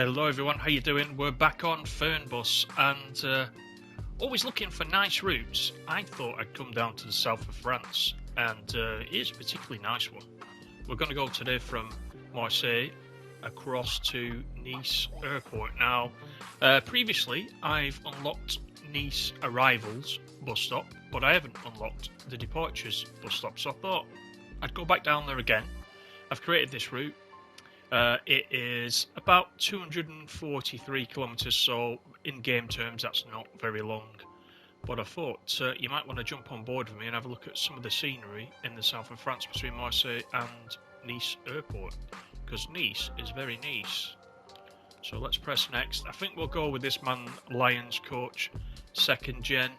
Hello everyone, how you doing? We're back on Fernbus and always looking for nice routes. I thought I'd come down to the south of France and here's a particularly nice one. We're going to go today from Marseille across to Nice Airport. Now, previously I've unlocked Nice Arrivals bus stop, but I haven't unlocked the Departures bus stop, so I thought I'd go back down there again. I've created this route. It is about 243 kilometres, so in game terms that's not very long. But I thought you might want to jump on board with me and have a look at some of the scenery in the south of France between Marseille and Nice Airport, because Nice is very nice. So let's press next. I think we'll go with this Man Lions Coach 2nd Gen.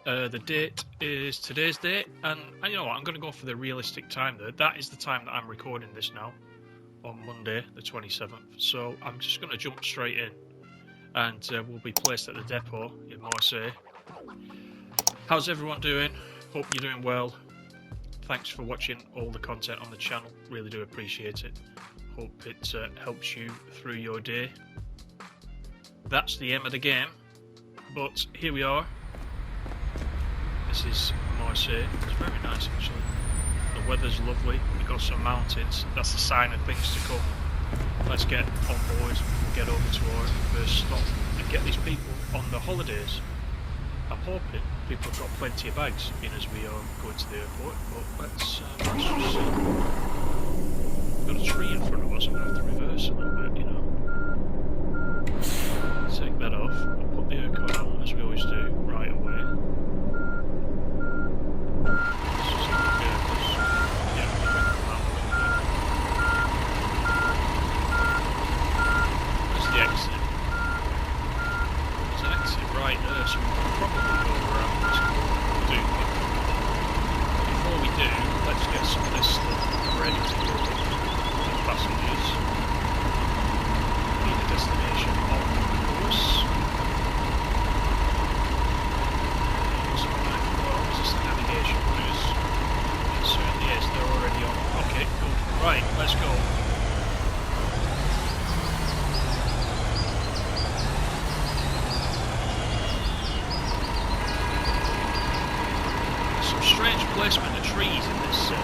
The date is today's date, and you know what, I'm going to go for the realistic time there. That is the time that I'm recording this now, on Monday the 27th. So I'm just going to jump straight in, and we'll be placed at the depot in Marseille. How's everyone doing? Hope you're doing well. Thanks for watching all the content on the channel, really do appreciate it. Hope it helps you through your day. That's the aim of the game, but here we are. This is Marseille. It's very nice actually. The weather's lovely. We've got some mountains. That's a sign of things to come. Let's get on board and get over to our first stop and get these people on the holidays. I'm hoping people have got plenty of bags in as we are going to the airport, but let's just see. We've got a tree in front of us. I'm going to have to reverse a little bit, you know. Take that off. We'll put the aircon on as we always do right away. So we can probably go around this corner, do we? Before we do, let's get some of this stuff ready to go for the passengers. Be the destination of course. Some knife bombs, is the navigation clues. It certainly is, they're already on. Okay, cool. Right, let's go. Strange placement of trees in this depot,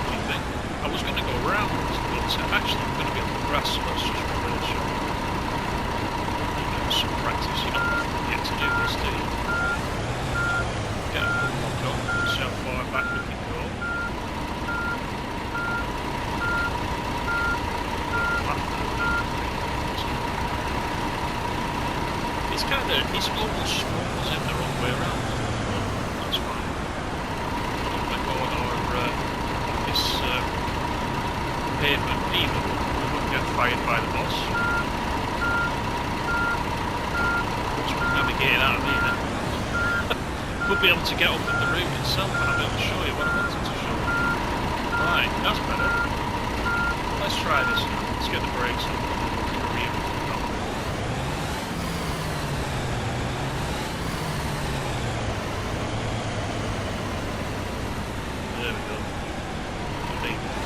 I think. I was going to go round, but actually I'm going to be on the grass, so let's just reverse. Some practice, you don't often get to do this, do you? Get a full lock on, see how far back we can go. It's almost small as if the wrong way around. That's fine. This pavement either. We won't get fired by the boss. Once we've navigated out of here, we'll be able to get up at the route itself and I'll be able to show you what I wanted to show you. Right, that's better. Let's try this now. Let's get the brakes on.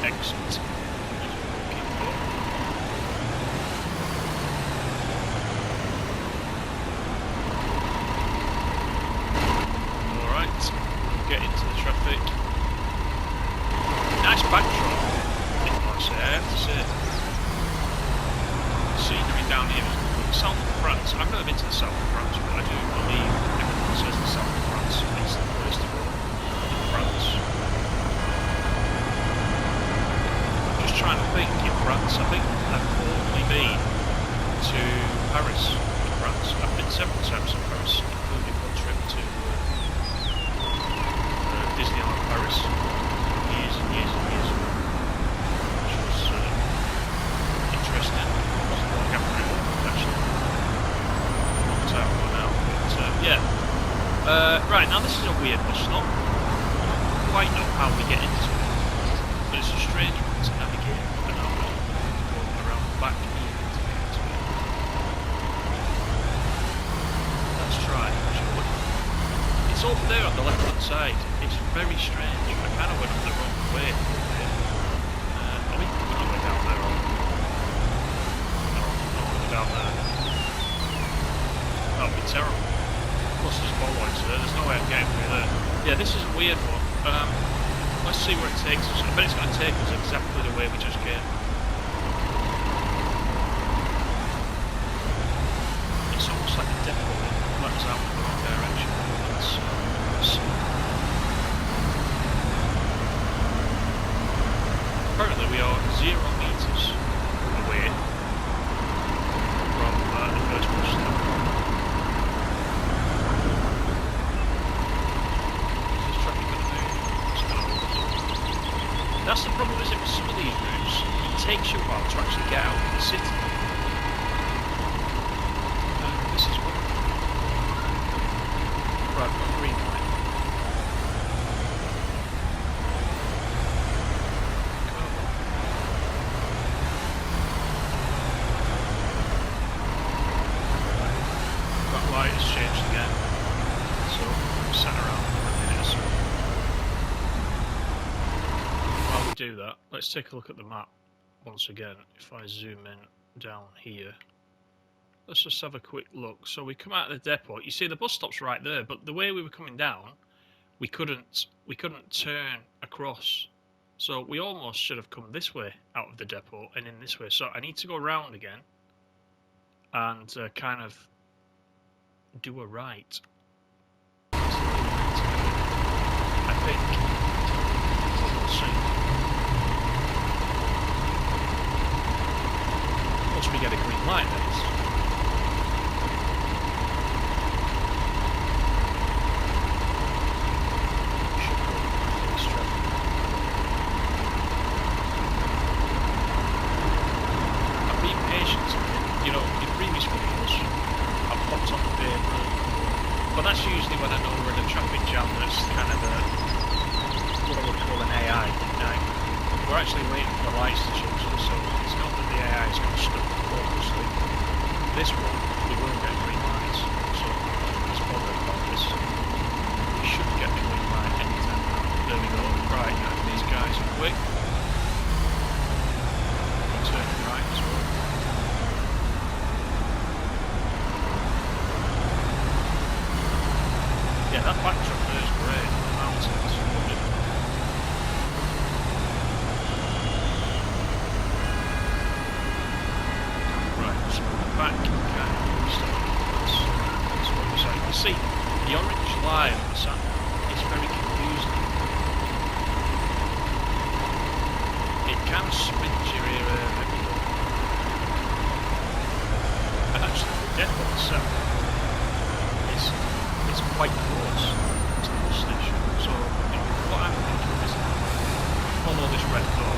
Exit. Alright, get into the traffic. Nice backdrop in Marseille, I have to say. The scenery down here is south of France. I've never been to the south of France, but I do believe everyone says the south of France is the place to go in France. Trying to think in France. I think I've only been to Paris in France. I've been several times in Paris, including one trip to Disneyland Paris years and years and years ago, which was interesting. It wasn't long after it opened actually. A long time ago now, but yeah. Right, now this is a weird bus stop. I don't quite know how we get into it, but it's a strange one to navigate, and I'm going to go around back here to get into it. Let's try, shall we? It's over there on the left hand side. It's very strange. I kind of went up the wrong way over there. Oh, we can go all the way down there. take us exactly the way we just came. It's almost like a depot that lets out in the wrong direction. Apparently we are 0 meters away from the first bus stop. Is this traffic going to move? It's going to move. That's the problem, is it, with some of these routes? It takes you a while to actually get out of the city. This is one. Right, we've got green light. That light has changed again. So we've sat around for a minute or so. While we do that, let's take a look at the map once again. If I zoom in down here. Let's just have a quick look. So we come out of the depot. You see the bus stop's right there, but the way we were coming down, we couldn't turn across. So we almost should have come this way out of the depot and in this way. So I need to go around again and kind of do a right. I think. We'll see. Once we get a green light, that is. But that's usually when I know we're in a traffic jam that's kind of what I would call an AI. We're actually waiting for the lights to change, so it's not that the AI is going to stop purposely. This one, we will get green lights, so let's bother about this. We should get the green light anytime now. There we go. Right, now these guys are quick. We'll turn right as well. Yeah, that backdrop there is great. The mountains, wonderful. Right, so we're back kind of stuff. That's what we're saying. You see, the orange line on the sand is very confusing. It kind of spins your ear everywhere. And actually, the depot itself is quite close to the bus station. So what I'm thinking is follow this red door.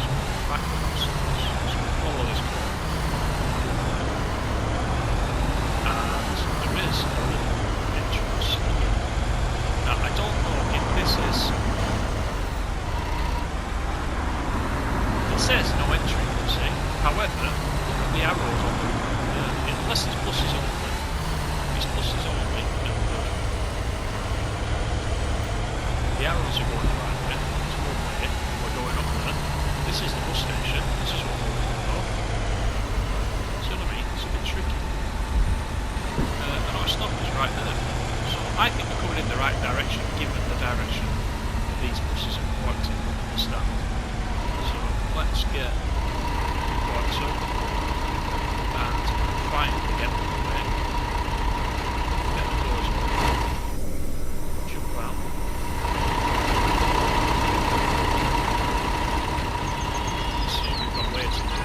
So back to the bus station. So follow this door. And there is a little entrance here. Now I don't know if this is. It says no entry, you see. However, look at the arrows on the unless this bus is only. This bus is only. The arrows are going right there. It's one way. We're going up there. This is the bus station. This is what we're looking for. See what I mean? It's a bit tricky. And our stop is right there. So I think we're coming in the right direction, given the direction these buses are pointing at the stand. So let's get right up and finally get the way. Get the doors open. Jump out. Let's see, we've got ways to go.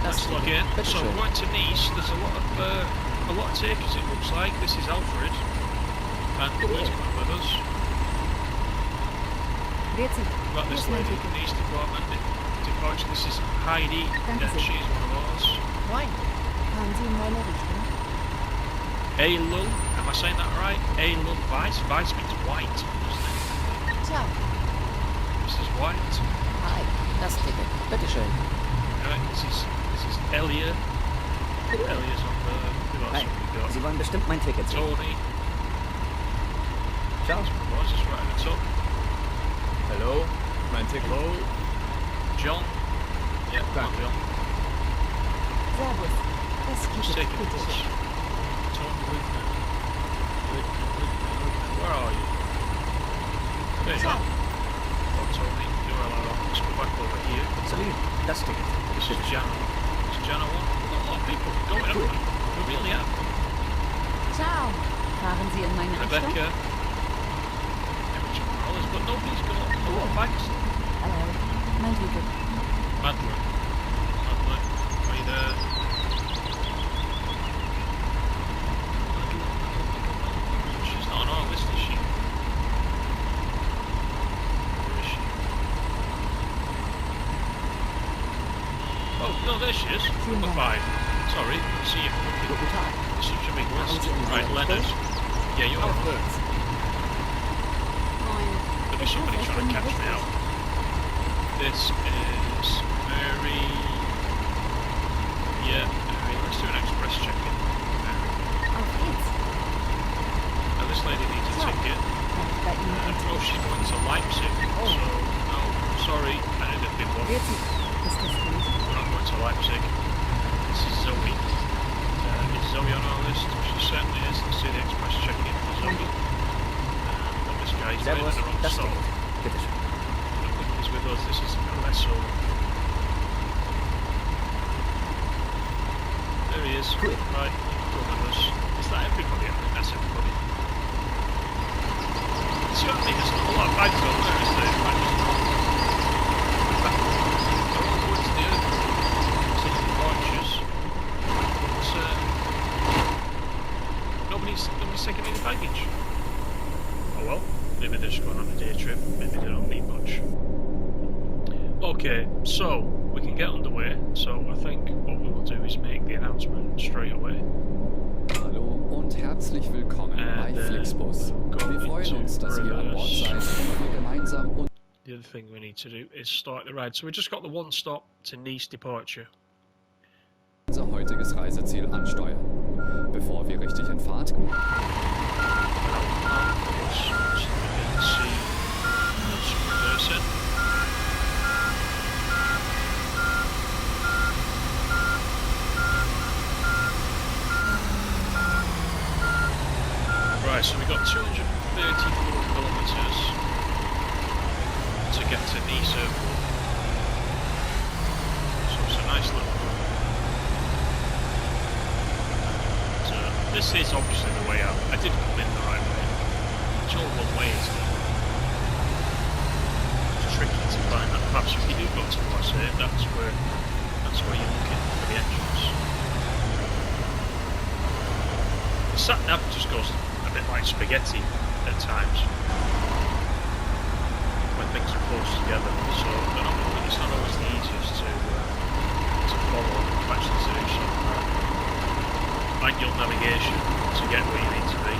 Let's log in. So we're going to Nice. There's a lot of takers, it looks like. This is Alfred. And he's coming with us. We've got this lady in the Nice department. This is Heidi. She's one of ours. Eilul. Am I saying that right? Eilul Weiss. Weiss means white, doesn't it? This is white. Hi. Das Ticket. Bitteschön. Right, this is Elia. Elia's on the. Who else have we got? Sie wollen bestimmt mein Ticket sehen. Tony. Ciao. What's this right at the top? Hello. Mein Ticket. Hello. John. Yeah, come on, John. Servus. Das Just Ticket, take it. bitteschön. Tony Luca. Where are you? There you are. Oh, Tony, you're allowed on. Let's go back over here. Salut, das Ticket. This is Jana. This is Jana 1. We've got a lot of people going, haven't we? We really have. Ciao. Fahren Sie in meine Richtung? Rebecca. But nobody's got a lot of bags. Hello. Mein Ticket. Madeline. Madeline, are you there? She's not on our list, is she? Where is she? Oh, no, there she is. Number 5. Sorry, I see you. Guten Tag. It's such a big list. Haben Sie in Right, Richtung? Leonard. Yeah, you're Auf on. geht's. There'll be somebody trying to catch me out. This is Mary. Yeah, Mary. Let's do an express check-in. Auf geht's. Now this lady needs a ticket. Oh, she's going to Leipzig. So, no, sorry, I need a bit more. Grüezi. Ist das gut? We're not going to Leipzig. This is Zoe. Is Zoe on our list? She certainly is. Let's do the express check-in for Zoe. This guy's waiting Servus, the wrong das stop. Ticket. Bitte schön. He's with us. This is Aerosoft. There he is. Cool. Right, go with us. Is that everybody? I think that's everybody. See what I mean? There's not a lot of bags on there, is there? Right, just they're all going to the airport. To the launches. But nobody's taking any baggage. Oh well. Maybe they're just going on a day trip. Maybe they don't need much. Okay, so we can get underway. So I think what we will do is make the announcement straight away. Hallo und herzlich willkommen bei FlixBus. Wir freuen uns, dass ihr an Bord seid und wir gemeinsam The other thing we need to do is start the ride. So we just got the one stop to Nice departure. unser heutiges Reiseziel ansteuern. Bevor wir richtig in Fahrt kommen. Right, so we got 234 kilometres to get to Nice Airport. So it's a nice little run. So this is obviously the way out. I did come in the right way. It's all one way, isn't it? It's tricky to find that. Perhaps if you do go to Marseille, that's where you're looking for the entrance. The sat nav just goes a bit like spaghetti at times when things are close together, so it's not always the easiest to follow and actually to do some manual navigation to get where you need to be.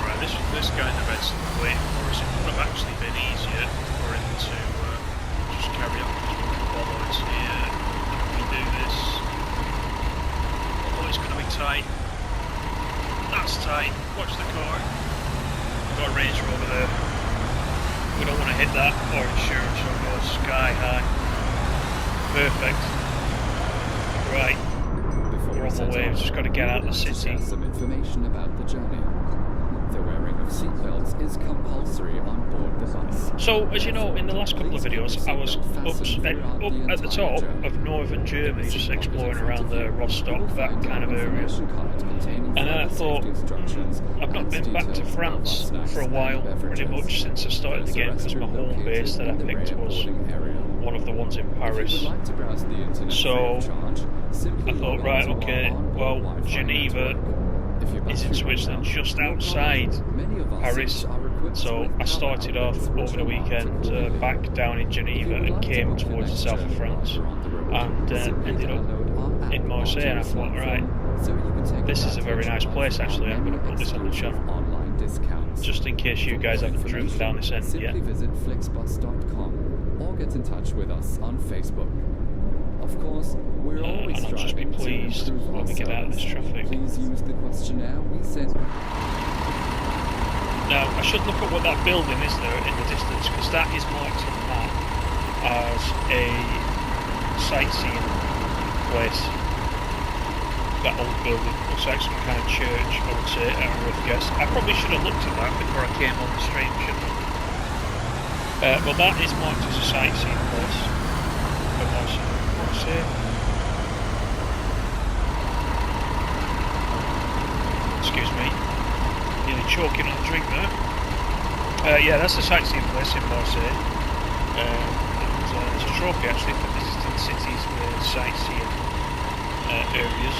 Right, this guy in the red's waiting for us. It would have actually been easier for him to just carry on because we can follow us here. We do this. Although it's going to be tight. That's tight. Watch the car. We've got a Range Rover there. We don't want to hit that, or insurance will go sky high. Perfect. Right. We're on the way. We've just got to get out of the city. Some information about the journey. The wearing of seatbelts is compulsory on board the bus. So, as you know, in the last couple of videos, I was up at the top of northern Germany, just exploring around the Rostock, that kind of area. And then I thought, I've not been back to France for a while, pretty much since I started the game, because my home base that I picked was one of the ones in Paris. So, I thought, right, okay, well, Geneva is in Switzerland, just outside Paris. So I started off over the weekend back down in Geneva and came towards the south of France and ended up in Marseille, and I thought, right, this is a very nice place actually. I'm going to put this on the channel just in case you guys haven't driven down this end yet. Visit FlixBus.com or get in touch with us on Facebook. Of course, we're always and I'll just be pleased when we get out of this traffic. Please use the questionnaire we sent. Now, I should look at what that building is there in the distance, because that is marked on the map as a sightseeing place. that old building. Looks like some kind of church, I would say, at a rough guess. I probably should have looked at that before I came on the stream, shouldn't I? But that is marked as a sightseeing place. Marseille. Excuse me. Nearly choking on a drink there. Yeah, that's a sightseeing place in Marseille. It's a trophy actually for visiting cities with sightseeing areas.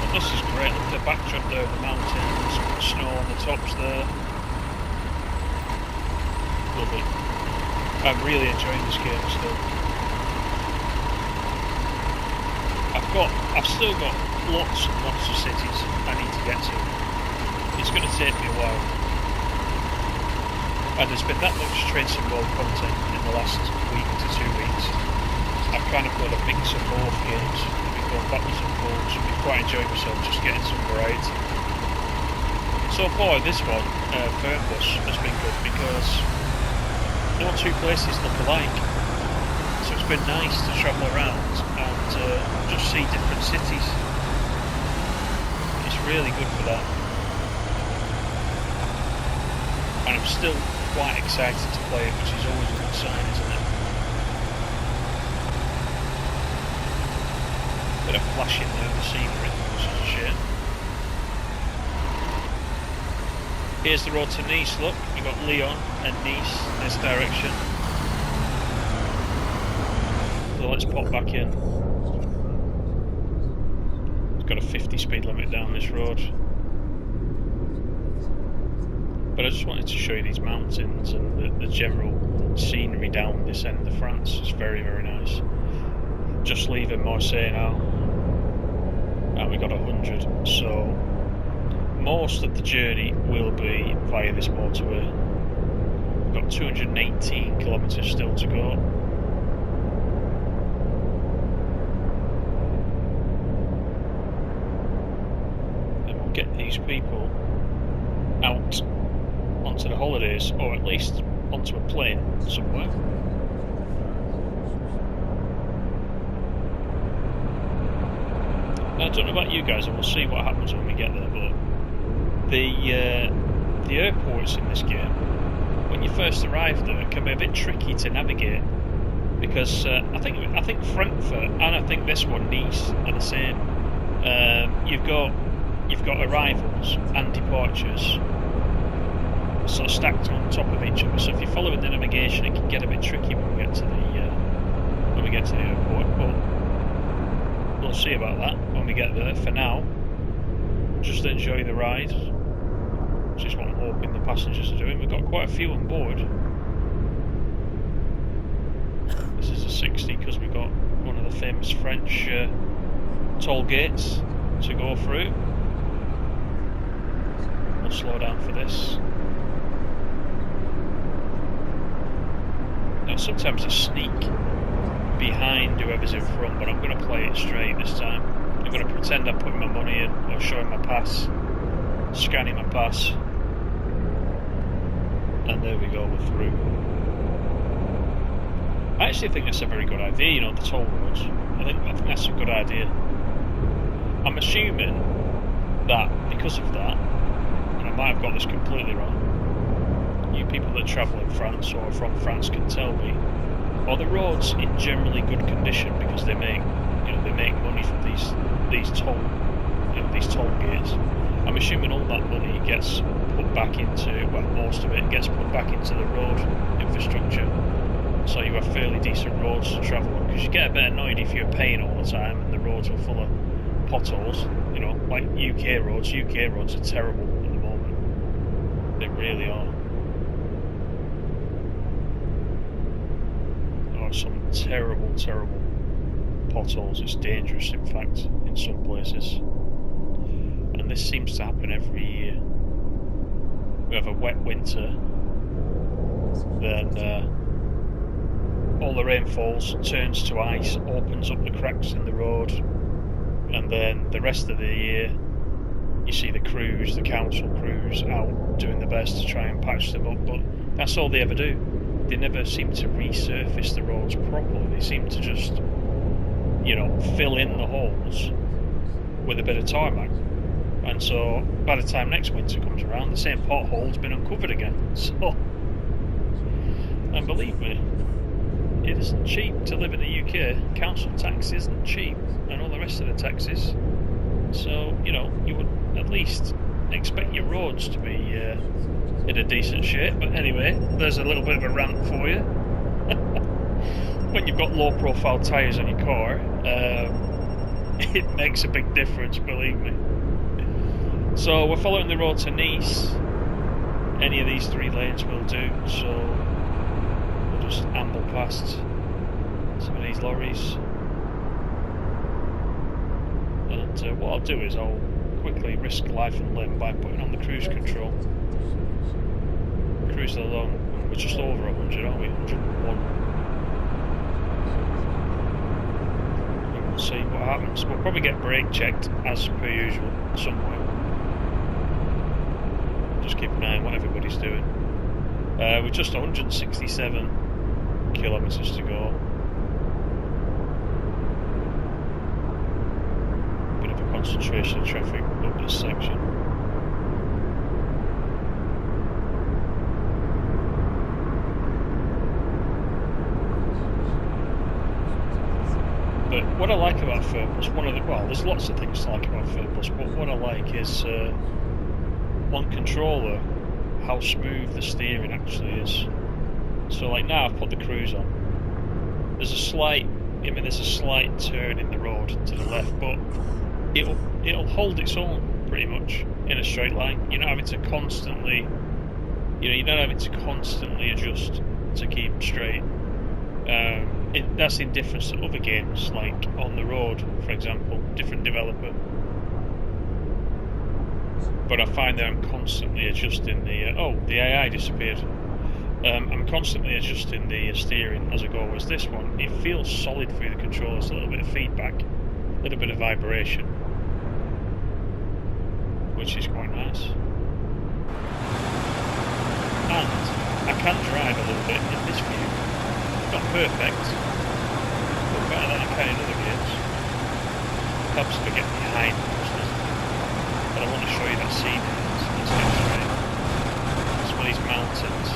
But this is great. Look at the backdrop there of the mountains, snow on the tops there. Lovely. I'm really enjoying this game still. I've still got lots and lots of cities I need to get to. It's going to take me a while. And there's been that much Train Sim World content in the last week to 2 weeks. I've kind of got a mix of both games. I've been going backwards and forwards. I've been quite enjoying myself, just getting some variety. So far, this one, Fernbus, has been good because no two places look alike. So it's been nice to travel around and just see different cities. It's really good for that. And I'm still quite excited to play it, which is always a good sign, isn't it? Bit of flashing there of the scenery, which is a shame. Here's the road to Nice, look, you've got Lyon and Nice in this direction. So let's pop back in. It's got a 50 speed limit down this road. But I just wanted to show you these mountains and the general scenery down this end of France. It's very, very nice. Just leaving Marseille now. And we got 100, so most of the journey will be via this motorway. We've got 218 kilometres still to go. And we'll get these people out onto the holidays, or at least onto a plane somewhere. Now, I don't know about you guys, and we'll see what happens when we get there, but the airports in this game, when you first arrive there, can be a bit tricky to navigate because I think Frankfurt and I think this one, Nice, are the same. You've got arrivals and departures sort of stacked on top of each other. So if you're following the navigation, it can get a bit tricky when we get to the airport. But we'll see about that when we get there. For now, just enjoy the ride, which is what I'm hoping the passengers are doing. We've got quite a few on board. This is a 60 because we've got one of the famous French toll gates to go through. We'll slow down for this. Now sometimes I sneak behind whoever's in front, but I'm going to play it straight this time. I'm going to pretend I'm putting my money in or showing my pass, scanning my pass, and there we go, we're through. I actually think that's a very good idea, you know, the toll roads. I think that's a good idea. I'm assuming that because of that, and I might have got this completely wrong, you people that travel in France or from France can tell me, are the roads in generally good condition because they make money from these toll gates. I'm assuming all that money gets put back into, well, most of it gets put back into the road infrastructure. So you have fairly decent roads to travel on, because you get a bit annoyed if you're paying all the time and the roads are full of potholes. You know, like UK roads. UK roads are terrible at the moment. They really are. Some terrible potholes. It's dangerous, in fact, in some places. And this seems to happen every year. We have a wet winter, then all the rain falls, turns to ice, opens up the cracks in the road, and then the rest of the year you see the council crews out doing their best to try and patch them up, but that's all they ever do. they never seem to resurface the roads properly. They seem to just, you know, fill in the holes with a bit of tarmac. And so by the time next winter comes around, the same pothole's been uncovered again. So, and believe me, it isn't cheap to live in the UK. Council tax isn't cheap, and all the rest of the taxes. So, you know, you would at least expect your roads to be in a decent shape. But anyway, there's a little bit of a rant for you. When you've got low profile tyres on your car, it makes a big difference, believe me. So we're following the road to Nice. Any of these 3 lanes will do, so we'll just amble past some of these lorries. And what I'll do is I'll quickly risk life and limb by putting on the cruise control. Cruise along, we're just over 100, aren't we? 101. And we'll see what happens. We'll probably get brake checked as per usual at some point. Just keep an eye on what everybody's doing. We're just 167 kilometres to go. Bit of a concentration of traffic up this section. But what I like about Fernbus, well, there's lots of things to like about Fernbus, but what I like is on controller how smooth the steering actually is. So like now I've put the cruise on. There's a slight turn in the road to the left, but it'll hold its own pretty much in a straight line. You're not having to constantly adjust to keep straight. That's in difference to other games, like On the Road, for example, different developer. But I find that I'm constantly adjusting the AI disappeared. I'm constantly adjusting the steering as I go. Whereas this one, it feels solid through the controllers, a little bit of feedback, a little bit of vibration, which is quite nice. And I can drive a little bit in this view. Not perfect, but better than I can in other games. Helps me get behind most, doesn't it? But I want to show you that scene. Let's get straight. Some of these mountains.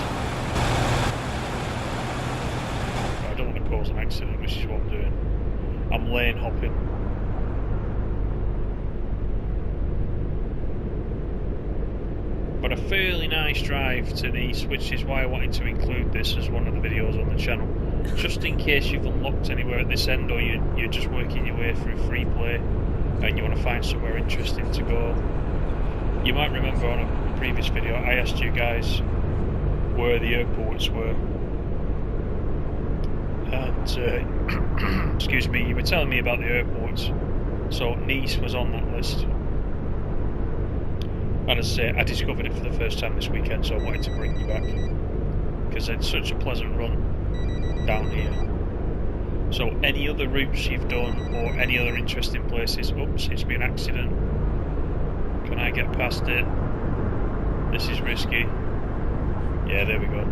I don't want to cause an accident, which is what I'm doing. I'm lane hopping. But a fairly nice drive to Nice, which is why I wanted to include this as one of the videos on the channel. Just in case you've unlocked anywhere at this end, or you're just working your way through free play and you want to find somewhere interesting to go. You might remember on a previous video I asked you guys where the airports were, and excuse me, you were telling me about the airports. So Nice was on that list, and as I say, I discovered it for the first time this weekend, so I wanted to bring you back because it's such a pleasant run down here. So any other routes you've done or any other interesting places? Oops, it's been an accident. Can I get past it? This is risky. Yeah, there we go.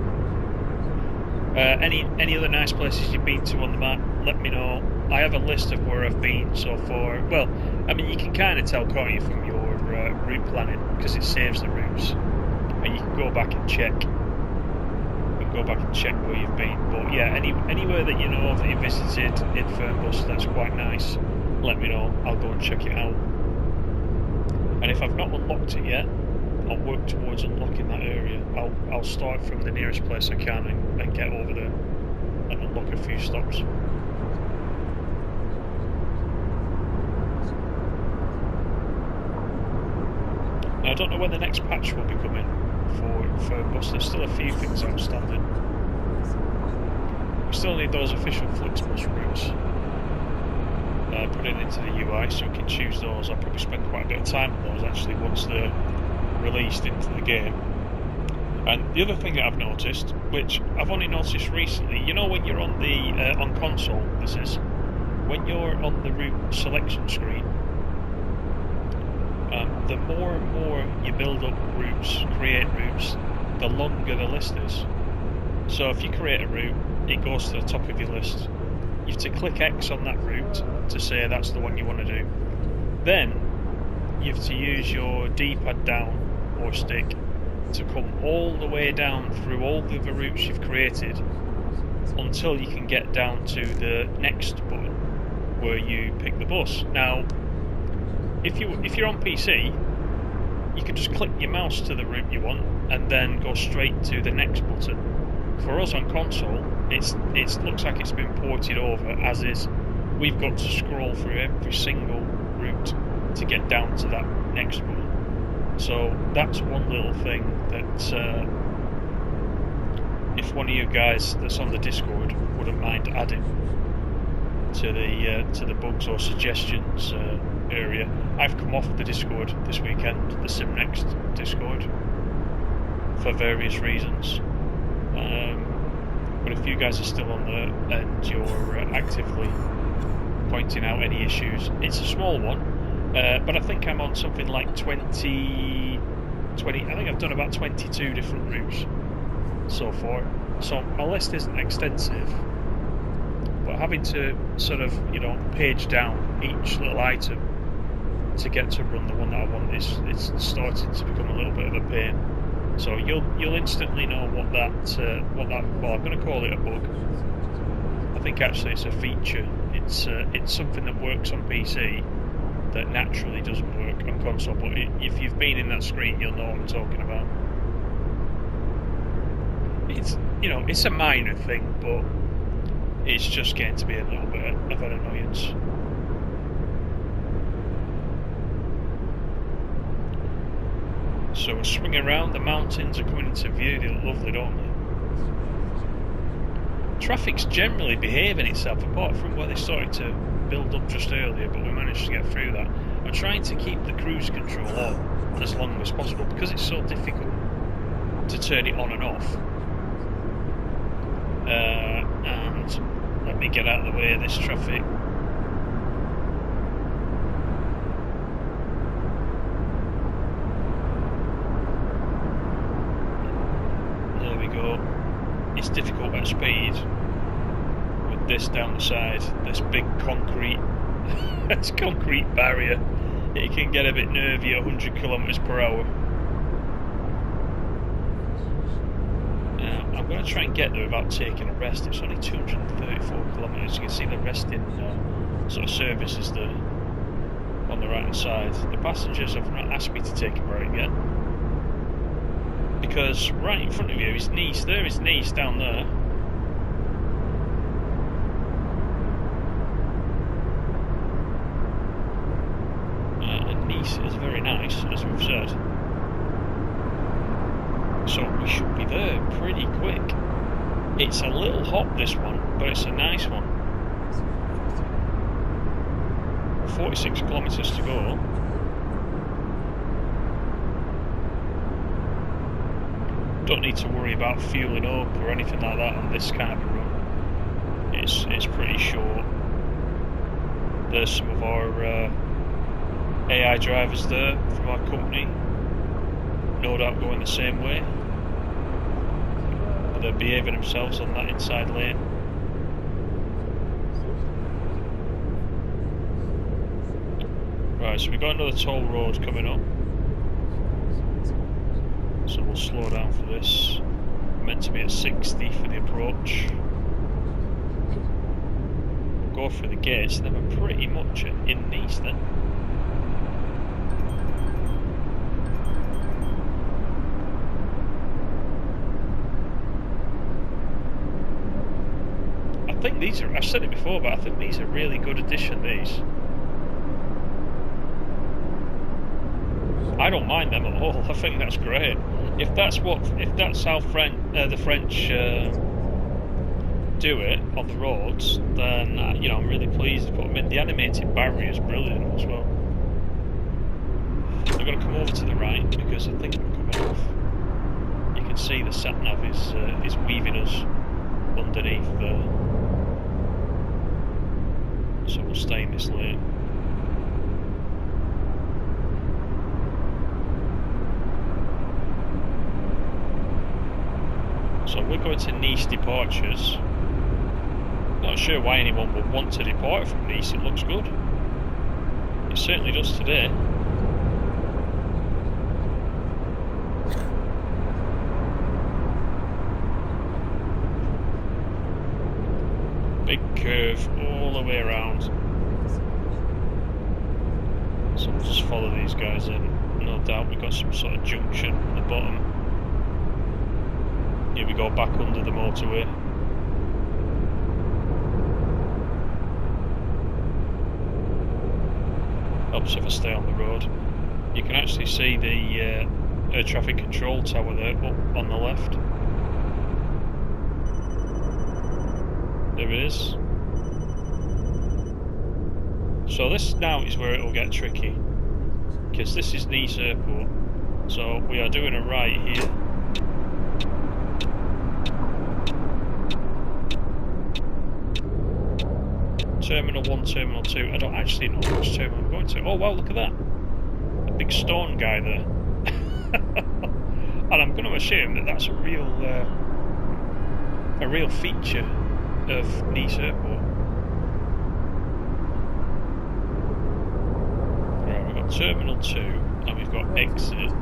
Any other nice places you've been to on the map? Let me know. I have a list of where I've been so far. Well, I mean, you can kind of tell, can't you, from your route planning, because it saves the routes, and you can go back and check. Where you've been. But yeah, anywhere that you know of that you visited in Fernbus that's quite nice, let me know. I'll go and check it out. And if I've not unlocked it yet, I'll work towards unlocking that area. I'll start from the nearest place I can and get over there and unlock a few stops. Now, I don't know when the next patch will be coming for Fernbus. There's still a few things outstanding. We still need those official FlixBus routes put into the UI, so we can choose those. I'll probably spend quite a bit of time on those actually once they're released into the game. And the other thing that I've noticed, which I've only noticed recently, you know when you're on the on console, this is when you're on the route selection screen, the more and more you build up routes, create routes, the longer the list is. So if you create a route, it goes to the top of your list. You have to click X on that route to say that's the one you want to do. Then you have to use your D-pad down or stick to come all the way down through all the other routes you've created until you can get down to the next button where you pick the bus. Now, if you're on PC, you can just click your mouse to the route you want and then go straight to the next button. For us on console, it looks like it's been ported over as is. We've got to scroll through every single route to get down to that next button. So that's one little thing that if one of you guys that's on the Discord wouldn't mind adding to the bugs or suggestions area. I've come off the Discord this weekend, the SimNext Discord, for various reasons. But if you guys are still on there and you're actively pointing out any issues, it's a small one, but I think I'm on something like 20, I think I've done about 22 different routes so far. So my list isn't extensive, but having to sort of, page down each little item to get to run the one that I want it's starting to become a little bit of a pain. So you'll instantly know what that well, I'm going to call it a bug. I think actually it's a feature. It's something that works on PC that naturally doesn't work on console. But if you've been in that screen, you'll know what I'm talking about. It's a minor thing, but it's just getting to be a little bit of an annoyance. So we're swinging around, the mountains are coming into view, they look lovely, don't they? Traffic's generally behaving itself, apart from where they started to build up just earlier, but we managed to get through that. I'm trying to keep the cruise control on as long as possible, because it's so difficult to turn it on and off. And let me get out of the way of this traffic. It's difficult at speed with this down the side, this big concrete barrier. It can get a bit nervy at 100 kilometers per hour. I'm going to try and get there without taking a rest. It's only 234 kilometers. You can see the resting sort of service is there on the right hand side. The passengers have not asked me to take a break yet, because right in front of you is Nice. There is Nice down there. And Nice is very nice, as we've said. So we should be there pretty quick. It's a little hot, this one, but it's a nice one. 46 kilometres to go. Don't need to worry about fueling up or anything like that on this kind of a run. It's pretty short. There's some of our AI drivers there from our company, no doubt going the same way, but they're behaving themselves on that inside lane. Right, so we've got another toll road coming up. So we'll slow down for this. Meant to be at 60 for the approach. We'll go through the gates and then we're pretty much in Nice then. I think these are, I've said it before, but I think these are really good addition, these. I don't mind them at all. I think that's great. If that's how the French do it on the roads, then I'm really pleased to put them in. The animated barrier is brilliant as well. I'm going to come over to the right because I think we're coming off. You can see the sat nav is weaving us underneath there. So we'll stay in this lane. So we're going to Nice departures. Not sure why anyone would want to depart from Nice, it looks good. It certainly does today. Big curve all the way around. So we'll just follow these guys in. No doubt we've got some sort of junction at the bottom. Here we go, back under the motorway. Helps if I stay on the road. You can actually see the air traffic control tower there up on the left. There it is. So this now is where it will get tricky, because this is Nice Airport. So we are doing a right here. Terminal 1, Terminal 2. I don't actually know which terminal I'm going to. Oh wow, look at that. A big stone guy there. And I'm going to assume that that's a real feature of Nice Airport. Right, we've got Terminal 2 and we've got exit.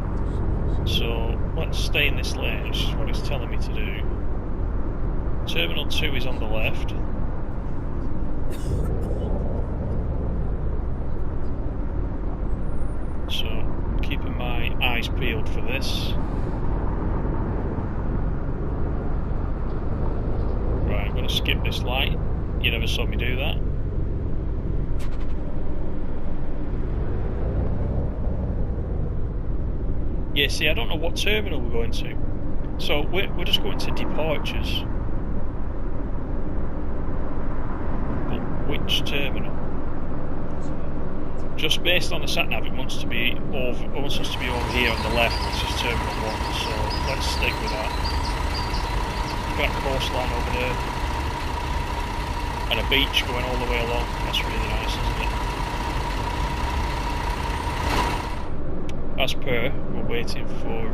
So let's stay in this lane, which is what it's telling me to do. Terminal 2 is on the left. So keeping my eyes peeled for this. Right, I'm going to skip this light. You never saw me do that. Yeah, see, I don't know what terminal we're going to. So we're just going to departures. But which terminal? Just based on the sat nav, it wants us to be over here on the left, which is terminal 1. So let's stick with that. Got a coastline over there, and a beach going all the way along. That's really nice, isn't it? As per, we're waiting for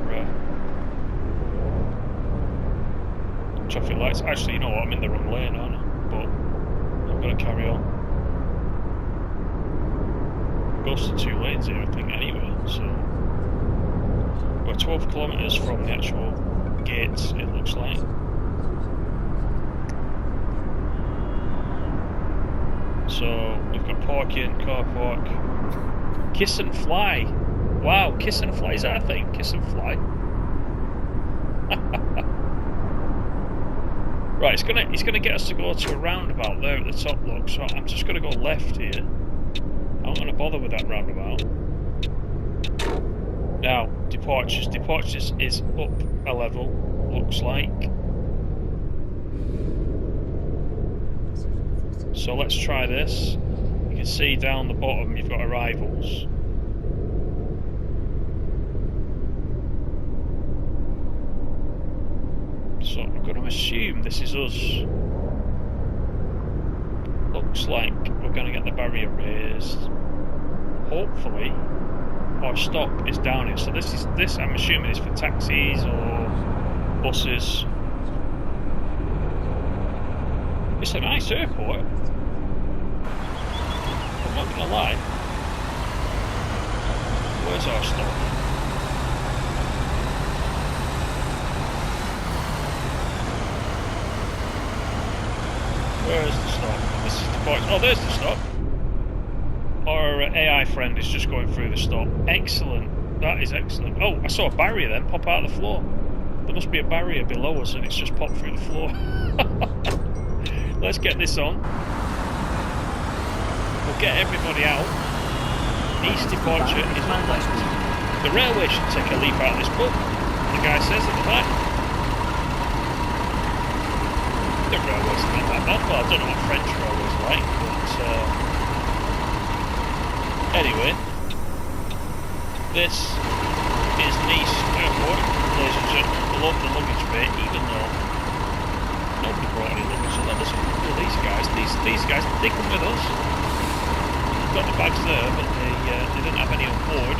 traffic lights. Actually, you know what? I'm in the wrong lane, aren't I? But I'm going to carry on. Goes to 2 lanes here, I think, anyway. So we're 12 kilometres from the actual gate, it looks like. So we've got parking, car park, kiss and fly. Wow, kiss and fly, is that a thing? Kiss and fly. Right, it's gonna get us to go to a roundabout there at the top, look. So I'm just gonna go left here. I'm not going to bother with that roundabout. Now, departures. Departures is up a level, looks like. So let's try this. You can see down the bottom you've got arrivals. So I'm going to assume this is us. Looks like we're going to get the barrier raised. Hopefully our stop is down here. So this I'm assuming is for taxis or buses. It's a nice airport. I'm not going to lie. Where's our stop? Where's the stop? This is the point. Oh, there's the stop. Our AI friend is just going through the stop. Excellent. That is excellent. Oh, I saw a barrier then pop out of the floor. There must be a barrier below us and it's just popped through the floor. Let's get this on. We'll get everybody out. East departure is on left. The railway should take a leaf out of this book, the guy says at the back. The railway's not that bad. Well, I don't know what French railway's like, but anyway, this is Nice Airport, ladies and gentlemen. I love the luggage bay, even though nobody brought any luggage. So let us with these guys. These guys, they come with us. We've got the bags there, but they didn't have any on board.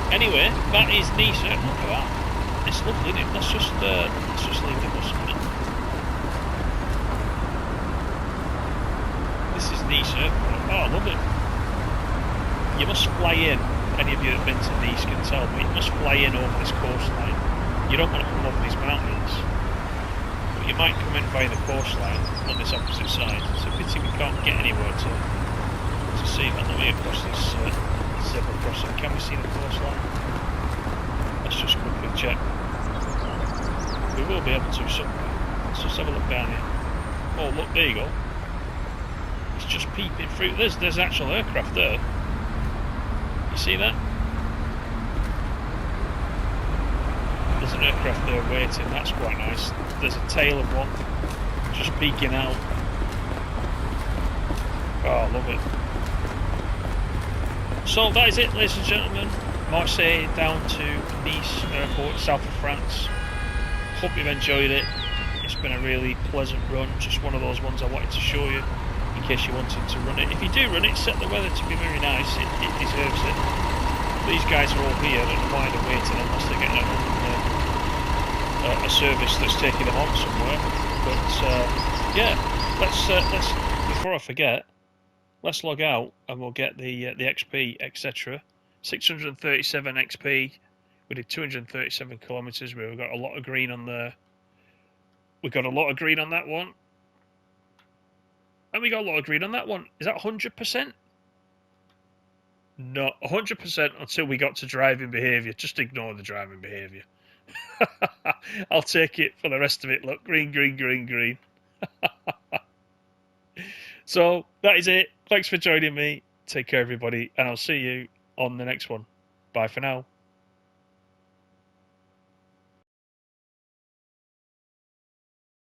Anyway, that is Nice. Look at that. It's lovely, isn't it? Let's just leave the bus a minute. This is Nice Airport. Oh, I love it. You must fly in. Any of you that have been to Nice can tell, but you must fly in over this coastline. You don't want to come over these mountains, but you might come in by the coastline on this opposite side. It's a pity we can't get anywhere to see that. Let me across this zebra crossing. Can we see the coastline? Let's just quickly check. We will be able to somewhere. Let's just have a look down here. Oh, look, there you go. It's just peeping through. There's actual aircraft there. You see that? There's an aircraft there waiting. That's quite nice. There's a tail of one just peeking out. Oh, I love it. So that is it, ladies and gentlemen. Marseille down to Nice Airport, south of France. Hope you've enjoyed it. It's been a really pleasant run. Just one of those ones I wanted to show you in case you wanted to run it. If you do run it, set the weather to be very nice. It deserves it. These guys are all here. I don't know why they're waiting unless they're getting a service that's taking them on somewhere. But yeah, let's before I forget, let's log out and we'll get the XP, etc. 637 XP. We did 237 kilometers. We've got a lot of green on there. We got a lot of green on that one. And we got a lot of green on that one. Is that 100%? No, 100% until we got to driving behaviour. Just ignore the driving behaviour. I'll take it for the rest of it. Look, green, green, green, green. So, that is it. Thanks for joining me. Take care, everybody. And I'll see you on the next one. Bye for now.